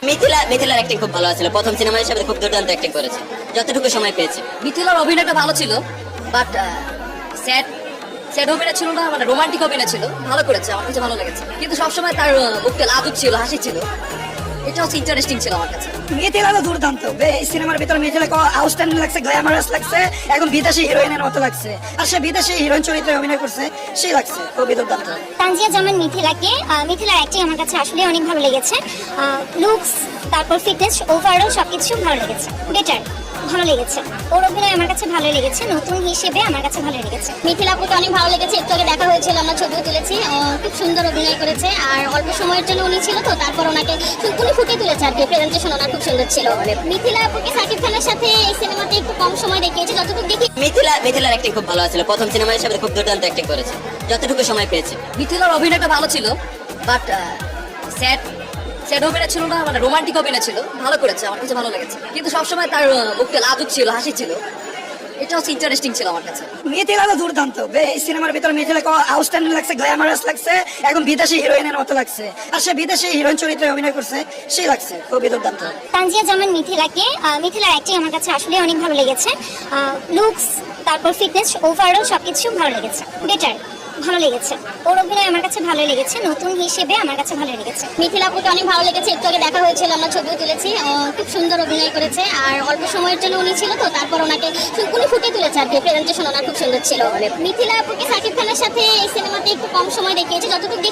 মিথিলার অ্যাক্টিং খুব ভালো ছিল। প্রথম সিনেমা হিসেবে খুব দুর্দান্ত অ্যাক্টিং করেছে যতটুকু সময় পেয়েছে। মিথিলার অভিনয়টা ভালো ছিল, বাট স্যাড স্যাড অভিনয় ছিল না, মানে রোমান্টিক অভিনয় ছিল, ভালো করেছে, আমার কাছে ভালো লেগেছে। কিন্তু সবসময় তার মুখটা লাজুক ছিল, হাসি ছিল, এটা হচ্ছে ইন্টারেস্টিং ছিল আমার কাছে। মিথিলা তো দুর্দান্ত। এই সিনেমার ভিতরে মিথিলাকে আউটস্ট্যান্ডিং লাগছে, গ্ল্যামারাস লাগছে, এখন বিদেশি হিরোইনের মতো লাগছে। আর সে বিদেশি হিরোইন চরিত্রে অভিনয় করছে, সেই লাগছে খুবই দুর্দান্ত। তানজিয়া জামান মিথিলার অ্যাক্টিং আমার কাছে আসলে অনেক ভালো লেগেছে। লুকস, তারপর ফিটনেস, ওভারঅল সবকিছু ভালো লেগেছে, বেটার, ভালো লেগেছে। ওর অভিনয় আমার কাছে ভালো লেগেছে, নতুন হিসেবে আমার কাছে ভালো লেগেছে। মিথিলা আপুকে অনেক ভালো লেগেছে, একটু আগে দেখা হয়েছিল, আমরা ছবিও তুলেছি। খুব সুন্দর অভিনয় করেছে, আর অল্প সময়ের জন্য উনি ছিল তো, তারপর ওনাকে উনি ফুটে তুলেছে আর কি। প্রেজেন্টেশন ওনার খুব সুন্দর ছিল। মিথিলা আপুকে সাকিব খানের সাথে এই সিনেমাতে একটু কম সময় দেখিয়েছে, যতটুকু দেখি। মিথিলার অ্যাক্টিং খুব ভালো ছিল। প্রথম সিনেমা হিসেবে খুব দুর্দান্ত অ্যাক্টিং করেছে যতটুকু সময় পেয়েছে। মিথিলার অভিনয়টা ভালো ছিল, বাট স্যাড স্যাড অভিনয় ছিল না, মানে রোমান্টিক অভিনয় ছিল, ভালো করেছে, আমার কাছে ভালো লেগেছে। কিন্তু সবসময় তার মুখটা লাজুক ছিল, হাসি ছিল, এটা হচ্ছে ইন্টারেস্টিং ছিল আমার কাছে। মিথিলা তো দুর্দান্ত। এই সিনেমার ভিতরে মিথিলাকে আউটস্ট্যান্ডিং লাগছে, গ্ল্যামারাস লাগছে, এখন বিদেশি হিরোইনের মতো লাগছে। আর সে বিদেশি হিরোইন চরিত্রে অভিনয় করছে, সেই লাগছে খুবই দুর্দান্ত। তানজিয়া জামান মিথিলার অ্যাক্টিং আমার কাছে আসলে অনেক ভালো লেগেছে। লুকস, তারপর ফিটনেস, ওভারঅল সবকিছু ভালো লেগেছে, বেটার, ভালো লেগেছে। ওর অভিনয় আমার কাছে ভালো লেগেছে, নতুন হিসেবে আমার কাছে ভালো লেগেছে। মিথিলা আপুকে অনেক ভালো লেগেছে, একটু আগে দেখা হয়েছিল, আমরা ছবিও তুলেছি। খুব সুন্দর অভিনয় করেছে, আর অল্প সময়ের জন্য উনি ছিল তো, তারপর ওনাকে উনি ফুটে তুলেছে আর কি। প্রেজেন্টেশন ওনার খুব সুন্দর ছিল। মিথিলা আপুকে সাকিব খানের সাথে এই সিনেমাতে একটু কম সময় দেখিয়েছে, যতটুকু দেখি।